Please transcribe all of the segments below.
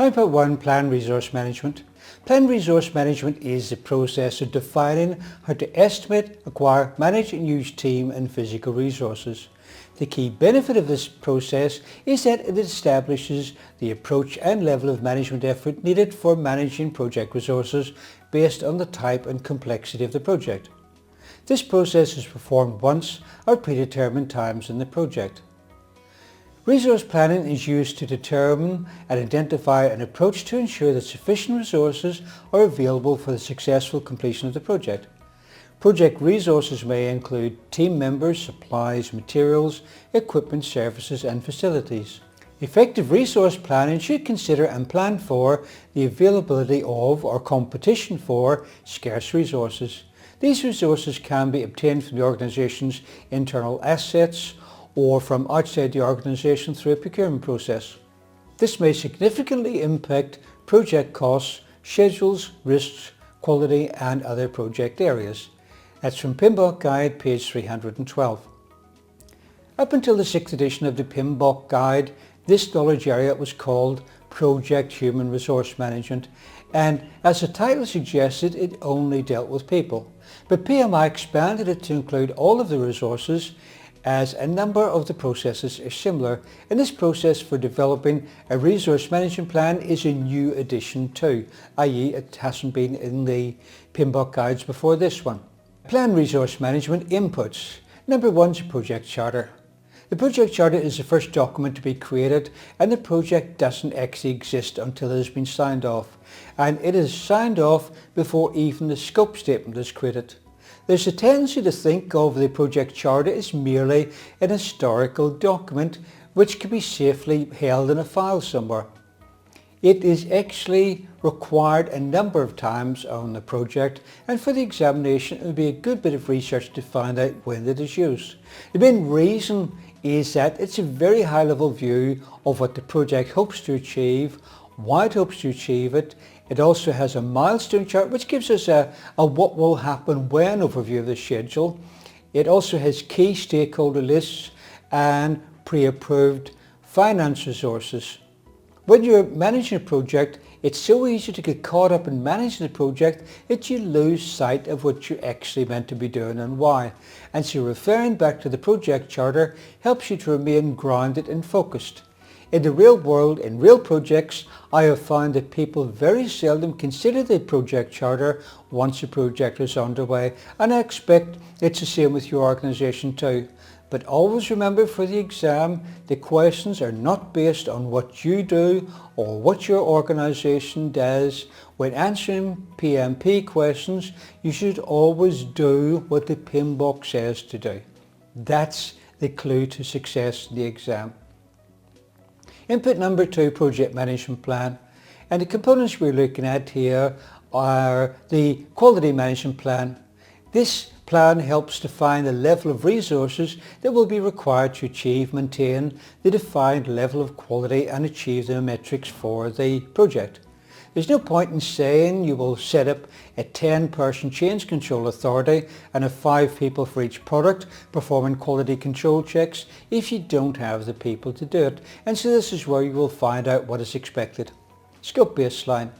5.1 Plan Resource Management. Plan resource management is the process of defining how to estimate, acquire, manage and use team and physical resources. The key benefit of this process is that it establishes the approach and level of management effort needed for managing project resources based on the type and complexity of the project. This process is performed once or predetermined times in the project. Resource planning is used to determine and identify an approach to ensure that sufficient resources are available for the successful completion of the project. Project resources may include team members, supplies, materials, equipment, services and facilities. Effective resource planning should consider and plan for the availability of or competition for scarce resources. These resources can be obtained from the organisation's internal assets or from outside the organisation through a procurement process. This may significantly impact project costs, schedules, risks, quality and other project areas. That's from PMBOK Guide, page 312. Up until the 6th edition of the PMBOK Guide, this knowledge area was called Project Human Resource Management, and as the title suggested, it only dealt with people. But PMI expanded it to include all of the resources, as a number of the processes are similar, and this process for developing a resource management plan is a new addition too, i.e. it hasn't been in the PMBOK guides before this one. Plan resource management inputs. Number 1 is a project charter. The project charter is the first document to be created, and the project doesn't actually exist until it has been signed off, and it is signed off before even the scope statement is created. There's a tendency to think of the project charter as merely an historical document which can be safely held in a file somewhere. It is actually required a number of times on the project, and for the examination it would be a good bit of research to find out when it is used. The main reason is that it's a very high level view of what the project hopes to achieve, why it hopes to achieve it. It also has a milestone chart which gives us a what will happen when overview of the schedule. It also has key stakeholder lists and pre-approved finance resources. When you're managing a project, it's so easy to get caught up in managing the project that you lose sight of what you're actually meant to be doing and why. And so referring back to the project charter helps you to remain grounded and focused. In the real world, in real projects, I have found that people very seldom consider the project charter once a project is underway, and I expect it's the same with your organisation too. But always remember for the exam, the questions are not based on what you do or what your organisation does. When answering PMP questions, you should always do what the PMBOK says to do. That's the clue to success in the exam. Input number 2, project management plan. And the components we're looking at here are the quality management plan. This plan helps define the level of resources that will be required to achieve, maintain the defined level of quality and achieve the metrics for the project. There's no point in saying you will set up a 10-person change control authority and have 5 people for each product performing quality control checks if you don't have the people to do it. And so this is where you will find out what is expected. Scope baseline.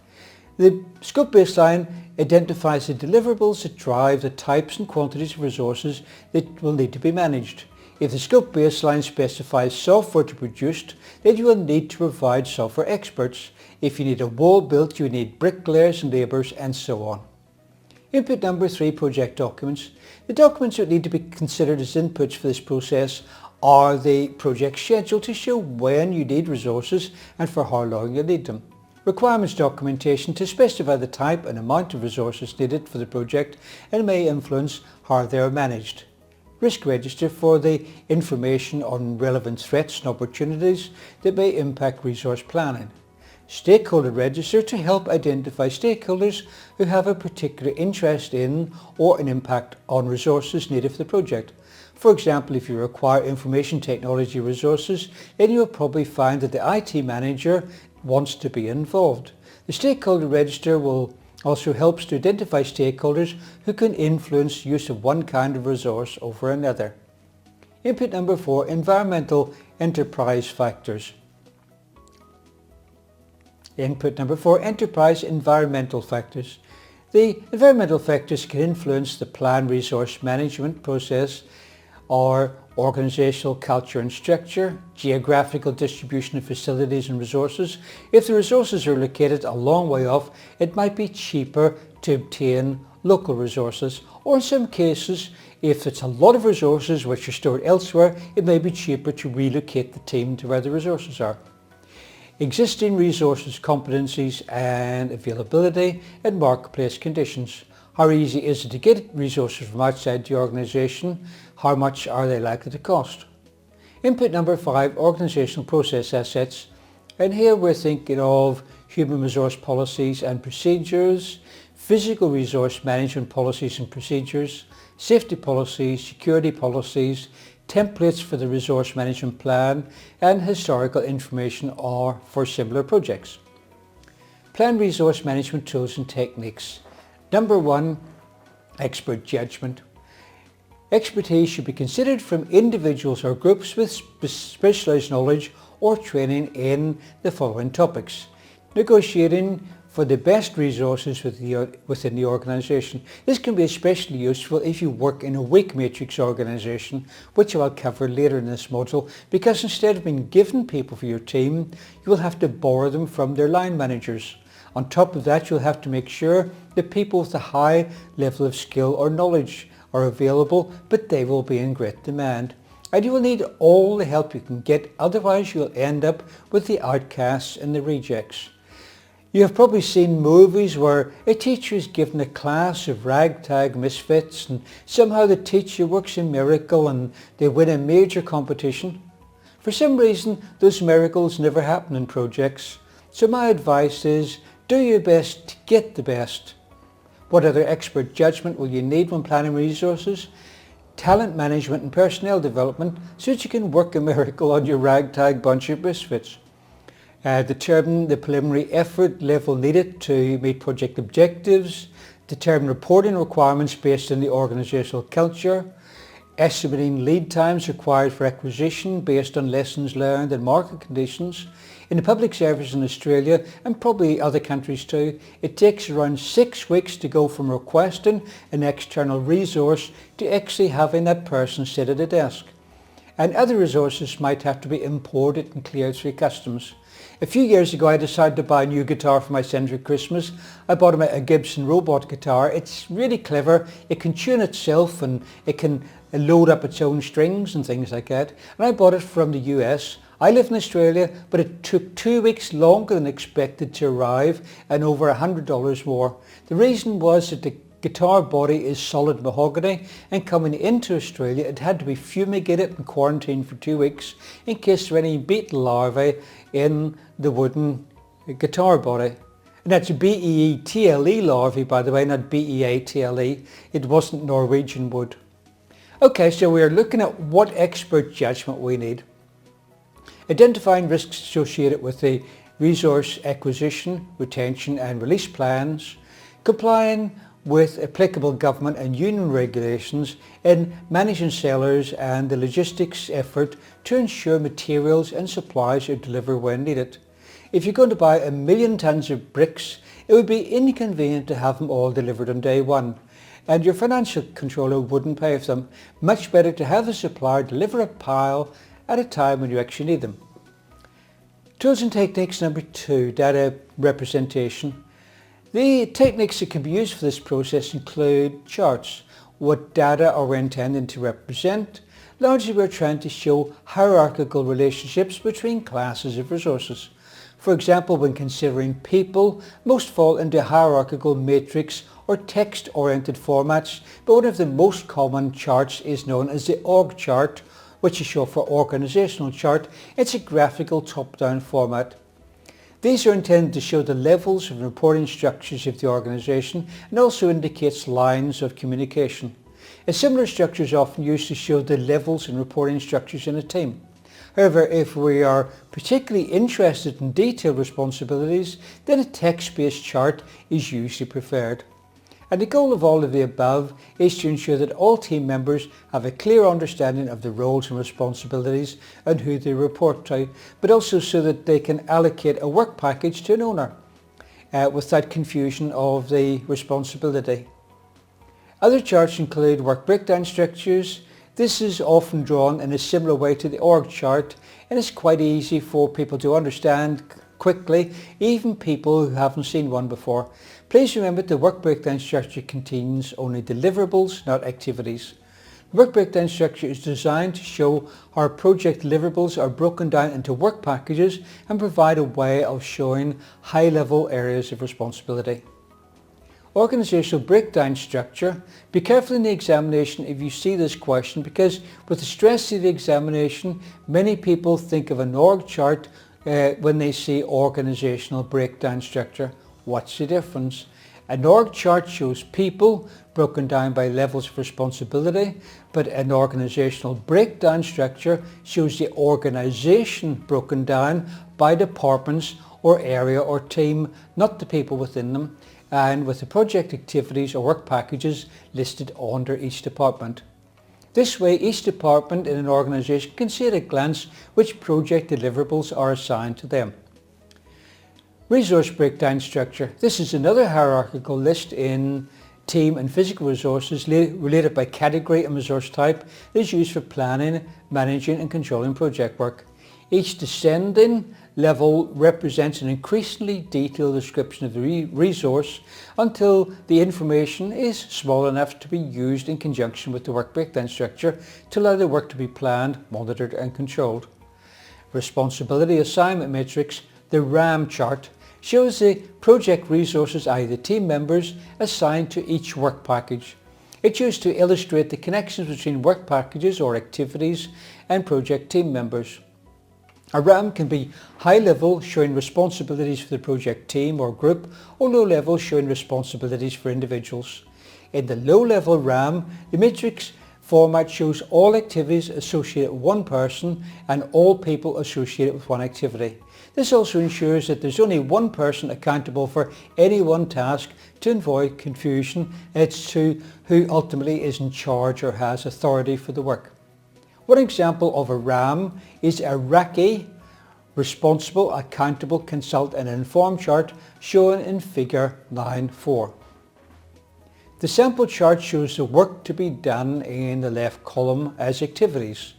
The scope baseline identifies the deliverables that drive the types and quantities of resources that will need to be managed. If the scope baseline specifies software to be produced, then you will need to provide software experts. If you need a wall built, you need bricklayers and labourers and so on. Input number 3, project documents. The documents that need to be considered as inputs for this process are the project schedule to show when you need resources and for how long you need them. Requirements documentation to specify the type and amount of resources needed for the project and may influence how they are managed. Risk register for the information on relevant threats and opportunities that may impact resource planning. Stakeholder register to help identify stakeholders who have a particular interest in or an impact on resources needed for the project. For example, if you require information technology resources, then you will probably find that the IT manager wants to be involved. The stakeholder register will also helps to identify stakeholders who can influence use of one kind of resource over another. Input number 4, environmental enterprise factors. Input number 4, enterprise environmental factors. The environmental factors can influence the plan resource management process or organizational culture and structure, geographical distribution of facilities and resources. If the resources are located a long way off, it might be cheaper to obtain local resources, or in some cases, if it's a lot of resources which are stored elsewhere, it may be cheaper to relocate the team to where the resources are. Existing resources, competencies and availability and marketplace conditions. How easy is it to get resources from outside the organisation? How much are they likely to cost? Input number 5, organisational process assets. And here we're thinking of human resource policies and procedures, physical resource management policies and procedures, safety policies, security policies, templates for the resource management plan, and historical information or for similar projects. Plan resource management tools and techniques. Number 1, expert judgment. Expertise should be considered from individuals or groups with specialised knowledge or training in the following topics. Negotiating for the best resources within the organisation. This can be especially useful if you work in a weak matrix organisation, which I'll cover later in this module, because instead of being given people for your team, you will have to borrow them from their line managers. On top of that, you'll have to make sure that people with a high level of skill or knowledge are available, but they will be in great demand. And you will need all the help you can get, otherwise you'll end up with the outcasts and the rejects. You have probably seen movies where a teacher is given a class of ragtag misfits and somehow the teacher works a miracle and they win a major competition. For some reason, those miracles never happen in projects. So my advice is, do your best to get the best. What other expert judgment will you need when planning resources? Talent management and personnel development so that you can work a miracle on your ragtag bunch of misfits. Determine the preliminary effort level needed to meet project objectives. Determine reporting requirements based on the organisational culture. Estimating lead times required for acquisition based on lessons learned and market conditions. In the public service in Australia, and probably other countries too, it takes around 6 weeks to go from requesting an external resource to actually having that person sit at a desk. And other resources might have to be imported and cleared through customs. A few years ago I decided to buy a new guitar for my son for Christmas. I bought him a Gibson robot guitar. It's really clever. It can tune itself and it can load up its own strings and things like that. And I bought it from the US. I live in Australia, but it took 2 weeks longer than expected to arrive and over $100 more. The reason was that the guitar body is solid mahogany, and coming into Australia it had to be fumigated and quarantined for 2 weeks in case there were any beetle larvae in the wooden guitar body. And that's BEETLE larvae, by the way, not BEATLE. It wasn't Norwegian wood. Okay, so we are looking at what expert judgment we need. Identifying risks associated with the resource acquisition, retention and release plans. Complying with applicable government and union regulations in managing sellers and the logistics effort to ensure materials and supplies are delivered when needed. If you're going to buy 1 million tons of bricks, it would be inconvenient to have them all delivered on day one, and your financial controller wouldn't pay for them. Much better to have a supplier deliver a pile at a time when you actually need them. Tools and techniques number 2, data representation. The techniques that can be used for this process include charts. What data are we intending to represent? Largely we're trying to show hierarchical relationships between classes of resources. For example, when considering people, most fall into hierarchical matrix or text-oriented formats, but one of the most common charts is known as the org chart, which is short for organizational chart. It's a graphical top-down format. These are intended to show the levels of reporting structures of the organisation and also indicates lines of communication. A similar structure is often used to show the levels and reporting structures in a team. However, if we are particularly interested in detailed responsibilities, then a text-based chart is usually preferred. And the goal of all of the above is to ensure that all team members have a clear understanding of the roles and responsibilities and who they report to, but also so that they can allocate a work package to an owner without confusion of the responsibility. Other charts include work breakdown structures. This is often drawn in a similar way to the org chart, and it's quite easy for people to understand quickly, even people who haven't seen one before. Please remember the work breakdown structure contains only deliverables, not activities. The work breakdown structure is designed to show how project deliverables are broken down into work packages and provide a way of showing high-level areas of responsibility. Organizational breakdown structure. Be careful in the examination if you see this question, because with the stress of the examination, many people think of an org chart when they see organizational breakdown structure. What's the difference? An org chart shows people broken down by levels of responsibility, but an organizational breakdown structure shows the organization broken down by departments or area or team, not the people within them, and with the project activities or work packages listed under each department. This way, each department in an organization can see at a glance which project deliverables are assigned to them. Resource breakdown structure. This is another hierarchical list in team and physical resources related by category and resource type that is used for planning, managing and controlling project work. Each descending level represents an increasingly detailed description of the resource until the information is small enough to be used in conjunction with the work breakdown structure to allow the work to be planned, monitored and controlled. Responsibility assignment matrix. The RAM chart shows the project resources, i.e. the team members, assigned to each work package. It's used to illustrate the connections between work packages or activities and project team members. A RAM can be high level, showing responsibilities for the project team or group, or low level, showing responsibilities for individuals. In the low level RAM, the matrix format shows all activities associated with one person and all people associated with one activity. This also ensures that there's only one person accountable for any one task to avoid confusion as to who ultimately is in charge or has authority for the work. One example of a RAM is a RACI, Responsible, Accountable, Consult and Inform chart, shown in figure 9.4. The sample chart shows the work to be done in the left column as activities.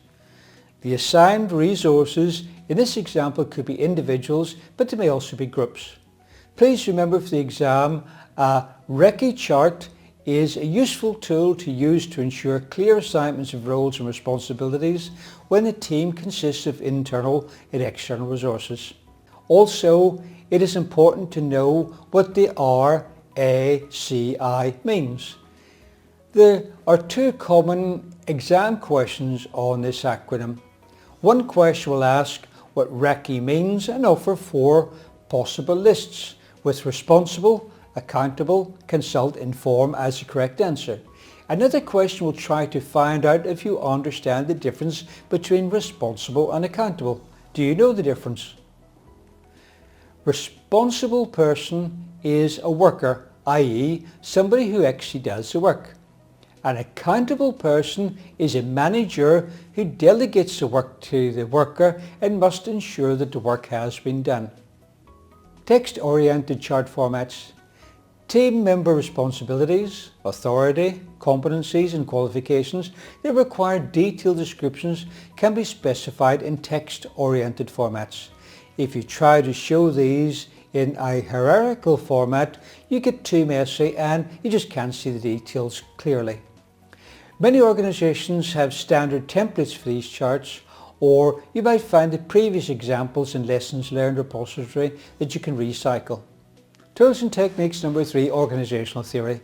The assigned resources in this example could be individuals, but they may also be groups. Please remember for the exam, a RACI chart is a useful tool to use to ensure clear assignments of roles and responsibilities when the team consists of internal and external resources. Also, it is important to know what the RACI means. There are two common exam questions on this acronym. One question will ask what RACI means and offer 4 possible lists with responsible, accountable, consult, inform as the correct answer. Another question will try to find out if you understand the difference between responsible and accountable. Do you know the difference? Responsible person is a worker, i.e. somebody who actually does the work. An accountable person is a manager who delegates the work to the worker and must ensure that the work has been done. Text-oriented chart formats. Team member responsibilities, authority, competencies and qualifications that require detailed descriptions can be specified in text-oriented formats. If you try to show these in a hierarchical format, you get too messy and you just can't see the details clearly. Many organizations have standard templates for these charts, or you might find the previous examples in Lessons Learned repository that you can recycle. Tools and techniques number 3, organizational theory.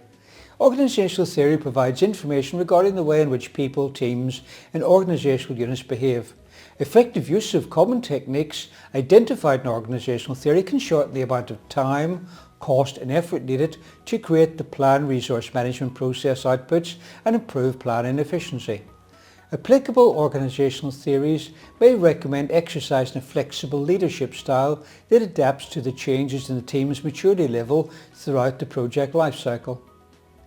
Organizational theory provides information regarding the way in which people, teams and organizational units behave. Effective use of common techniques identified in organizational theory can shorten the amount of time, cost and effort needed to create the plan resource management process outputs and improve planning efficiency. Applicable organizational theories may recommend exercising a flexible leadership style that adapts to the changes in the team's maturity level throughout the project lifecycle.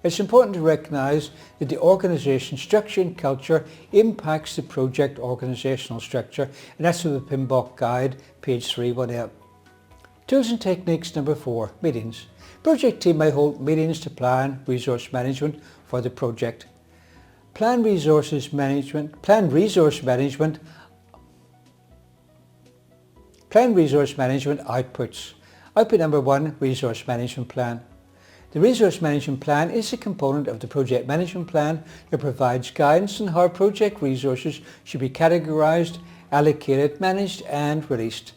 It's important to recognise that the organisation structure and culture impacts the project organisational structure, and that's from the PMBOK guide, page 318. Tools and techniques number 4, meetings. Project team may hold meetings to plan resource management for the project. Plan resource management outputs. Output number 1, resource management plan. The resource management plan is a component of the project management plan that provides guidance on how project resources should be categorized, allocated, managed and released.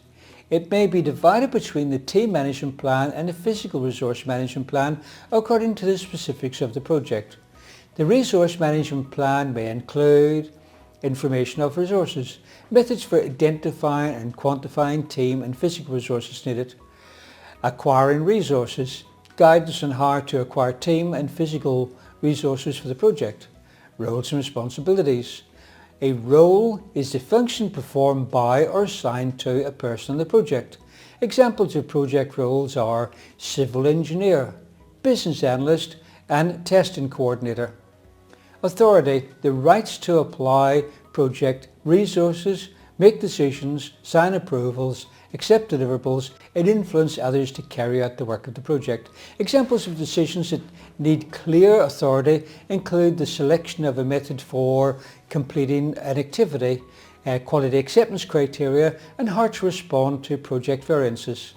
It may be divided between the team management plan and the physical resource management plan according to the specifics of the project. The resource management plan may include information of resources, methods for identifying and quantifying team and physical resources needed, acquiring resources, guidance on how to acquire team and physical resources for the project, roles and responsibilities. A role is the function performed by or assigned to a person on the project. Examples of project roles are civil engineer, business analyst and testing coordinator. Authority, the rights to apply project resources, make decisions, sign approvals, accept deliverables and influence others to carry out the work of the project. Examples of decisions that need clear authority include the selection of a method for completing an activity, quality acceptance criteria and how to respond to project variances.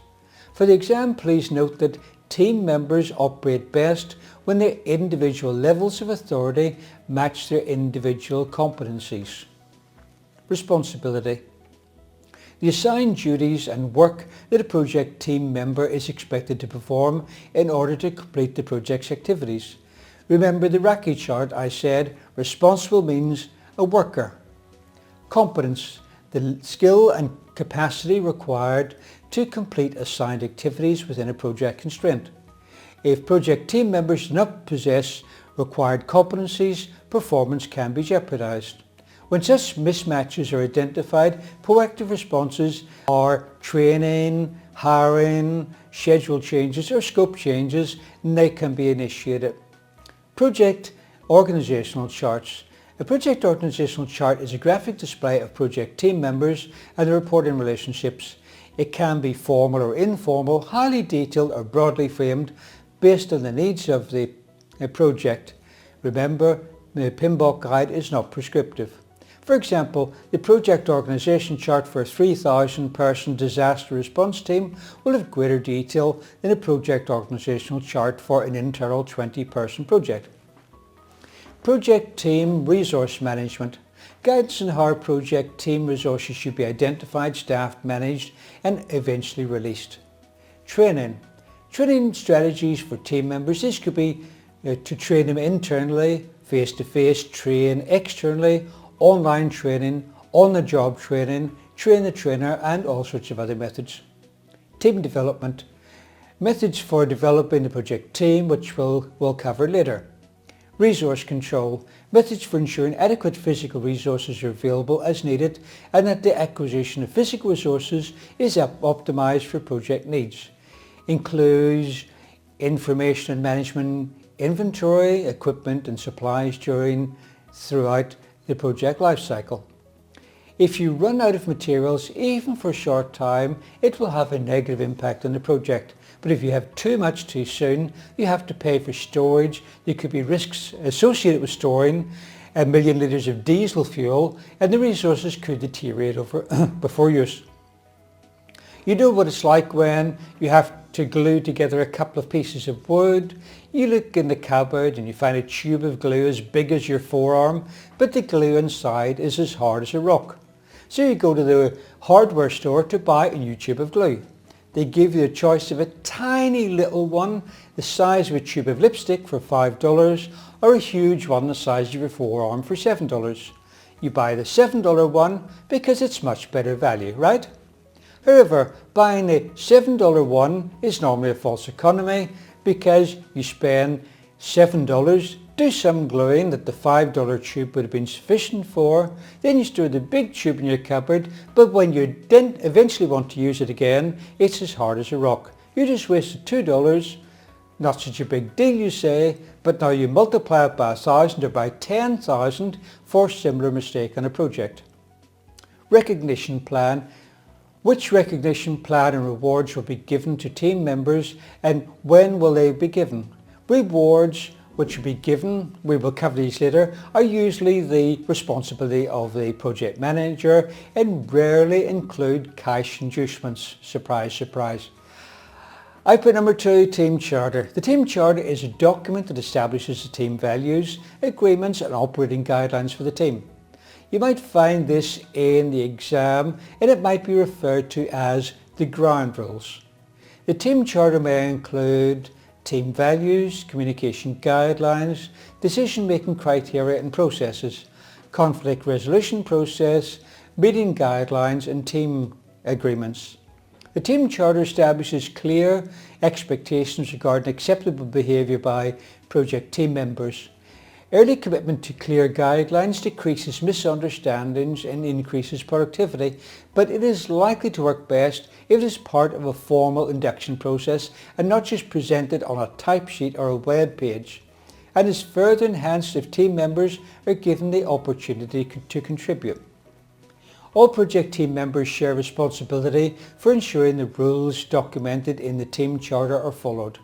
For the exam, please note that team members operate best when their individual levels of authority match their individual competencies. Responsibility. The assigned duties and work that a project team member is expected to perform in order to complete the project's activities. Remember the Raki chart I said responsible means a worker. Competence, the skill and capacity required to complete assigned activities within a project constraint. If project team members do not possess required competencies, performance can be jeopardized. When such mismatches are identified, proactive responses are training, hiring, schedule changes or scope changes, and they can be initiated. Project organizational charts. A project organizational chart is a graphic display of project team members and their reporting relationships. It can be formal or informal, highly detailed or broadly framed based on the needs of the project. Remember, the PMBOK guide is not prescriptive. For example, the project organisation chart for a 3,000 person disaster response team will have greater detail than a project organisational chart for an internal 20 person project. Project team resource management. Guidance on how project team resources should be identified, staffed, managed and eventually released. Training. Training strategies for team members. This could be to train them internally, face-to-face, train externally, online training, on-the-job training, train the trainer and all sorts of other methods. Team development. Methods for developing the project team, which we'll cover later. Resource control. Methods for ensuring adequate physical resources are available as needed and that the acquisition of physical resources is optimized for project needs. Includes information and management, inventory, equipment and supplies throughout the project life cycle. If you run out of materials, even for a short time, it will have a negative impact on the project. But if you have too much too soon, you have to pay for storage. There could be risks associated with storing 1 million litres of diesel fuel and the resources could deteriorate before use. You know what it's like when you have to glue together a couple of pieces of wood. You look in the cupboard and you find a tube of glue as big as your forearm, but the glue inside is as hard as a rock. So you go to the hardware store to buy a new tube of glue. They give you a choice of a tiny little one the size of a tube of lipstick for $5 or a huge one the size of your forearm for $7. You buy the $7 one because it's much better value, right? However, buying a $7 one is normally a false economy because you spend $7, do some gluing that the $5 tube would have been sufficient for, then you store the big tube in your cupboard, but when you eventually want to use it again, it's as hard as a rock. You just wasted $2 Not such a big deal, you say, but now you multiply it by 1,000 or by 10,000 for a similar mistake on a project. Recognition plan. Which recognition plan and rewards will be given to team members and when will they be given? Rewards which will be given, we will cover these later, are usually the responsibility of the project manager and rarely include cash inducements. Surprise, surprise. Output number 2, Team Charter. The Team Charter is a document that establishes the team values, agreements and operating guidelines for the team. You might find this in the exam and it might be referred to as the ground rules. The Team Charter may include team values, communication guidelines, decision-making criteria and processes, conflict resolution process, meeting guidelines and team agreements. The Team Charter establishes clear expectations regarding acceptable behaviour by project team members. Early commitment to clear guidelines decreases misunderstandings and increases productivity, but it is likely to work best if it is part of a formal induction process and not just presented on a type sheet or a web page, and is further enhanced if team members are given the opportunity to contribute. All project team members share responsibility for ensuring the rules documented in the Team Charter are followed.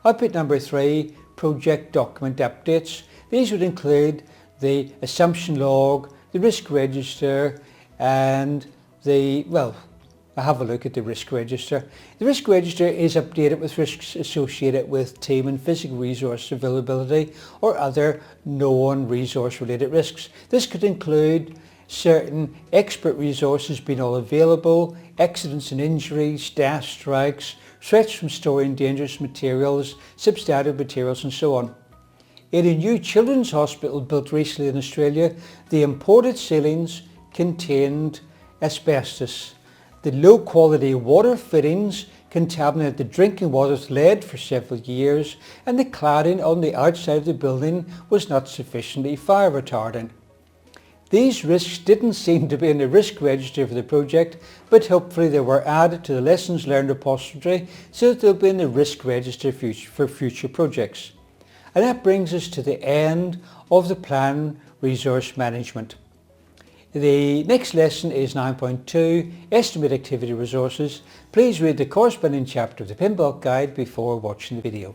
Output number 3, project document updates. These would include the assumption log, the risk register and have a look at the risk register. The risk register is updated with risks associated with team and physical resource availability or other known resource related risks. This could include certain expert resources being unavailable, accidents and injuries, staff strikes, threats from storing dangerous materials, substandard materials and so on. In a new children's hospital built recently in Australia, the imported ceilings contained asbestos. The low quality water fittings contaminated the drinking water with lead for several years and the cladding on the outside of the building was not sufficiently fire retardant. These risks didn't seem to be in the risk register for the project, but hopefully they were added to the lessons learned repository so that they'll be in the risk register for future projects. And that brings us to the end of the plan resource management. The next lesson is 9.2, Estimate Activity Resources. Please read the corresponding chapter of the PMBOK guide before watching the video.